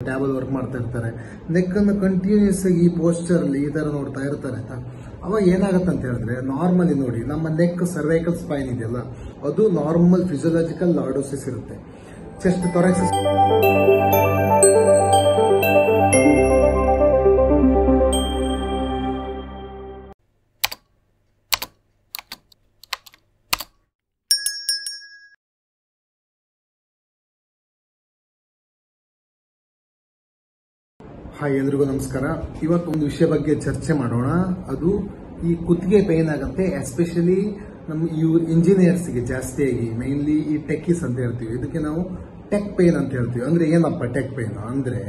Table work ಮಾಡ್ತಾ ಇರ್ತಾರೆ, neck ಅನ್ನು ಕಂಟಿನ್ಯೂಸ್ ಆಗಿ ಈ ಪೋಸ್ಚರ್ ಅಲ್ಲಿ ಈ ತರ ನೋಡ್ತಾ ಇರ್ತಾರೆ ಆಯ್ತಾ. ಅವಾಗ ಏನಾಗುತ್ತೆ ಅಂತ ಹೇಳಿದ್ರೆ, ನಾರ್ಮಲಿ ನೋಡಿ ನಮ್ಮ ನೆಕ್ ಸರ್ವೈಕಲ್ ಸ್ಪೈನ್ ಇದೆಯಲ್ಲ, ಅದು ನಾರ್ಮಲ್ ಫಿಸಿಯೋಲಾಜಿಕಲ್ ಲಾರ್ಡೋಸಿಸ್ ಇರುತ್ತೆ. ಚೆಸ್ಟ್ ಥೊರಾಕ್ಸ್ ಹಾಯ್, ಎಲ್ರಿಗೂ ನಮಸ್ಕಾರ. ಇವತ್ತೊಂದು ವಿಷಯ ಬಗ್ಗೆ ಚರ್ಚೆ ಮಾಡೋಣ. ಅದು ಈ ಕುತ್ತಿಗೆ ಪೇನ್ ಆಗುತ್ತೆ, ಎಸ್ಪೆಷಲಿ ನಮ್ಮ ಇಂಜಿನಿಯರ್ಸ್ಗೆ ಜಾಸ್ತಿಯಾಗಿ, ಮೈನ್ಲಿ ಈ ಟೆಕ್ಕಿಸ್ ಅಂತ ಹೇಳ್ತೀವಿ. ಇದಕ್ಕೆ ನಾವು ಟೆಕ್ ಪೇನ್ ಅಂತ ಹೇಳ್ತೀವಿ. ಅಂದ್ರೆ ಏನಪ್ಪ ಟೆಕ್ ಪೇನ್ ಅಂದ್ರೆ,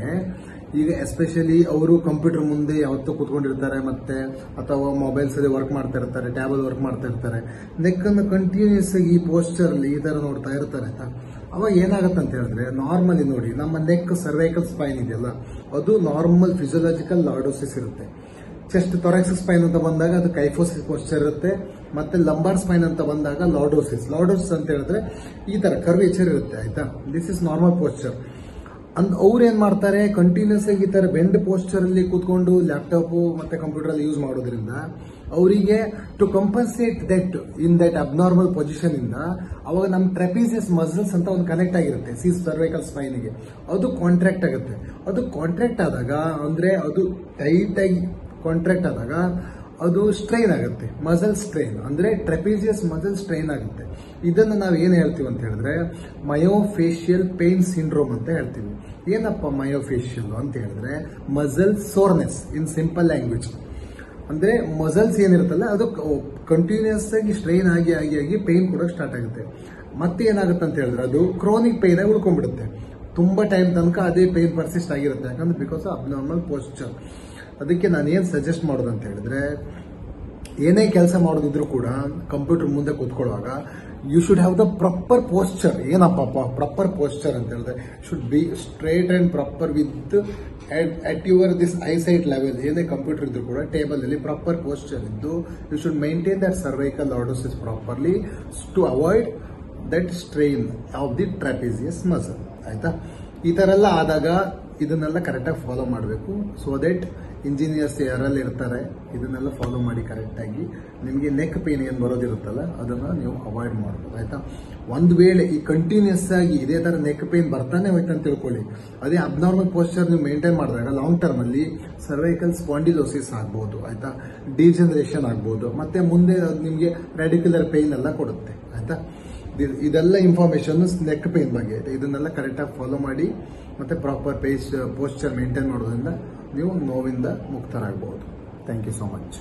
ಈಗ ಎಸ್ಪೆಷಲಿ ಅವರು ಕಂಪ್ಯೂಟರ್ ಮುಂದೆ ಯಾವತ್ತೂ ಕೂತ್ಕೊಂಡಿರ್ತಾರೆ, ಮತ್ತೆ ಅಥವಾ ಮೊಬೈಲ್ಸ್ ಅಲ್ಲಿ ವರ್ಕ್ ಮಾಡ್ತಾ ಇರ್ತಾರೆ, ಟ್ಯಾಬಲ್ ವರ್ಕ್ ಮಾಡ್ತಾ ಇರ್ತಾರೆ, ನೆಕ್ ಅನ್ನು ಕಂಟಿನ್ಯೂಸ್ ಆಗಿ ಈ ಪೋಸ್ಚರ್ ಅಲ್ಲಿ ಈ ತರ ನೋಡ್ತಾ ಇರ್ತಾರೆ ಆಯ್ತಾ. ಅವಾಗ ಏನಾಗುತ್ತೆ ಅಂತ ಹೇಳಿದ್ರೆ, ನಾರ್ಮಲಿ ನೋಡಿ ನಮ್ಮ ನೆಕ್ ಸರ್ವೈಕಲ್ ಸ್ಪೈನ್ ಇದೆಯಲ್ಲ, ಅದು ನಾರ್ಮಲ್ ಫಿಸಿಯೋಲಾಜಿಕಲ್ ಲಾರ್ಡೋಸಿಸ್ ಇರುತ್ತೆ. ಚೆಸ್ಟ್ ಥೊರಾಕ್ಸ್ ಸ್ಪೈನ್ ಅಂತ ಬಂದಾಗ ಅದು ಕೈಫೋಸಿಸ್ ಪೋಸ್ಚರ್ ಇರುತ್ತೆ. ಮತ್ತೆ ಲಂಬಾರ್ ಸ್ಪೈನ್ ಅಂತ ಬಂದಾಗ ಲಾರ್ಡೋಸಿಸ್ ಅಂತ ಹೇಳಿದ್ರೆ ಈ ತರ ಕರ್ವೇಚರ್ ಇರುತ್ತೆ ಆಯ್ತಾ. This is normal posture. ಅವ್ರು ಏನ್ ಮಾಡ್ತಾರೆ, ಕಂಟಿನ್ಯೂಸ್ ಆಗಿ ಈ ತರ ಬೆಂಡ್ ಪೋಸ್ಚರ್ ಅಲ್ಲಿ ಕೂತ್ಕೊಂಡು ಲ್ಯಾಪ್ಟಾಪ್ ಮತ್ತೆ ಕಂಪ್ಯೂಟರ್ ಅಲ್ಲಿ ಯೂಸ್ ಮಾಡೋದ್ರಿಂದ ಅವರಿಗೆ to compensate that in that abnormal position ಇಂದ ಅವಾಗ ನಮ್ಮ ಟ್ರೆಪೀಸಿಯಸ್ ಮಸಲ್ಸ್ ಅಂತ ಒಂದು ಕನೆಕ್ಟ್ ಆಗಿರುತ್ತೆ ಸರ್ವೈಕಲ್ ಸ್ಪೈನ್ಗೆ, ಅದು ಕಾಂಟ್ರಾಕ್ಟ್ ಆಗುತ್ತೆ. ಅದು ಕಾಂಟ್ರಾಕ್ಟ್ ಆದಾಗ ಅಂದ್ರೆ ಅದು ಟೈಟ್ ಆಗಿ ಕಾಂಟ್ರಾಕ್ಟ್ ಆದಾಗ ಅದು ಸ್ಟ್ರೈನ್ ಆಗುತ್ತೆ, ಮಸಲ್ ಸ್ಟ್ರೈನ್ ಅಂದ್ರೆ ಟ್ರೆಪೀಸಿಯಸ್ ಮಸಲ್ ಸ್ಟ್ರೈನ್ ಆಗುತ್ತೆ. ಇದನ್ನು ನಾವು ಏನ್ ಹೇಳ್ತೀವಿ ಅಂತ ಹೇಳಿದ್ರೆ ಮಯೋಫೇಶಿಯಲ್ ಪೇನ್ ಸಿಂಡ್ರೋಮ್ ಅಂತ ಹೇಳ್ತೀವಿ. ಏನಪ್ಪ ಮಯೋಫೇಶಿಯಲ್ ಅಂತ ಹೇಳಿದ್ರೆ muscle soreness in simple language. ಅಂದ್ರೆ ಮಸಲ್ಸ್ ಏನಿರುತ್ತಲ್ಲ ಅದು ಕಂಟಿನ್ಯೂಸ್ ಆಗಿ ಸ್ಟ್ರೈನ್ ಆಗಿ ಆಗಿ ಆಗಿ ಪೇನ್ ಕೂಡ ಸ್ಟಾರ್ಟ್ ಆಗುತ್ತೆ. ಮತ್ತೆ ಏನಾಗುತ್ತೆ ಅಂತ ಹೇಳಿದ್ರೆ ಅದು ಕ್ರೋನಿಕ್ ಪೇನ್ ಆಗಿ ಉಳ್ಕೊಂಡ್ಬಿಡುತ್ತೆ. ತುಂಬಾ ಟೈಮ್ ತನಕ ಅದೇ ಪೇನ್ ಪರ್ಸಿಸ್ಟ್ ಆಗಿರುತ್ತೆ, ಯಾಕಂದ್ರೆ ಬಿಕಾಸ್ ಆಫ್ ಅಬ್ನಾರ್ಮಲ್ ಪೋಸ್ಚರ್. ಅದಕ್ಕೆ ನಾನು ಏನ್ ಸಜೆಸ್ಟ್ ಮಾಡೋದು ಅಂತ ಹೇಳಿದ್ರೆ, ಏನೇ ಕೆಲಸ ಮಾಡೋದಿದ್ರು ಕೂಡ ಕಂಪ್ಯೂಟರ್ ಮುಂದೆ ಕೂತ್ಕೊಳ್ಳುವಾಗ you should have the proper posture. ಏನಪ್ಪ ಪ್ರಾಪರ್ ಪೋಸ್ಚರ್ ಅಂತ ಹೇಳಿದ್ರೆ should be straight and proper with at your this eyesight level. ಏನೇ ಕಂಪ್ಯೂಟರ್ ಇದ್ರು ಕೂಡ ಟೇಬಲ್ ಅಲ್ಲಿ ಪ್ರಾಪರ್ ಪೋಸ್ಚರ್ ಇದ್ದು you should maintain that cervical lordosis properly to avoid that strain of the trapezius muscle ಆಯ್ತಾ. ಈ ತರ ಎಲ್ಲ ಆದಾಗ ಇದನ್ನೆಲ್ಲ ಕರೆಕ್ಟಾಗಿ ಫಾಲೋ ಮಾಡಬೇಕು. ಸೊ ದಟ್ ಇಂಜಿನಿಯರ್ಸ್ ಯಾರಲ್ಲಿ ಇರ್ತಾರೆ ಇದನ್ನೆಲ್ಲ ಫಾಲೋ ಮಾಡಿ ಕರೆಕ್ಟಾಗಿ ನಿಮಗೆ ನೆಕ್ ಪೇನ್ ಏನು ಬರೋದಿರುತ್ತಲ್ಲ ಅದನ್ನ ನೀವು ಅವಾಯ್ಡ್ ಮಾಡಬಹುದು ಆಯ್ತಾ. ಒಂದು ವೇಳೆ ಈ ಕಂಟಿನ್ಯೂಸ್ ಆಗಿ ಇದೇ ತರ ನೆಕ್ ಪೇನ್ ಬರ್ತಾನೆ ಹೋಯ್ತು ಅಂತ ತಿಳ್ಕೊಳ್ಳಿ, ಅದೇ ಅಬ್ನಾರ್ಮಲ್ ಪೋಸ್ಚರ್ ನೀವು ಮೇಂಟೈನ್ ಮಾಡಿದಾಗ ಲಾಂಗ್ ಟರ್ಮ್ ಅಲ್ಲಿ ಸರ್ವೈಕಲ್ ಸ್ಪಾಂಡಿಲೋಸಿಸ್ ಆಗ್ಬಹುದು ಆಯ್ತಾ, ಡಿಜನರೇಷನ್ ಆಗ್ಬಹುದು, ಮತ್ತೆ ಮುಂದೆ ನಿಮಗೆ ರೆಡಿಕ್ಯುಲರ್ ಪೇನ್ ಎಲ್ಲ ಕೊಡುತ್ತೆ ಆಯ್ತಾ. ಇದೆಲ್ಲ ಇನ್ಫಾರ್ಮೇಶನ್ ನೆಕ್ ಪೇನ್ ಬಗ್ಗೆ ಇದೆ. ಇದನ್ನೆಲ್ಲ ಕರೆಕ್ಟಾಗಿ ಫಾಲೋ ಮಾಡಿ ಮತ್ತೆ ಪ್ರಾಪರ್ ಪೋಸ್ಚರ್ ಮೇಂಟೈನ್ ಮಾಡೋದ್ರಿಂದ ನೀವು ನೋವಿಂದ ಮುಕ್ತರಾಗಬಹುದು. Thank you so much.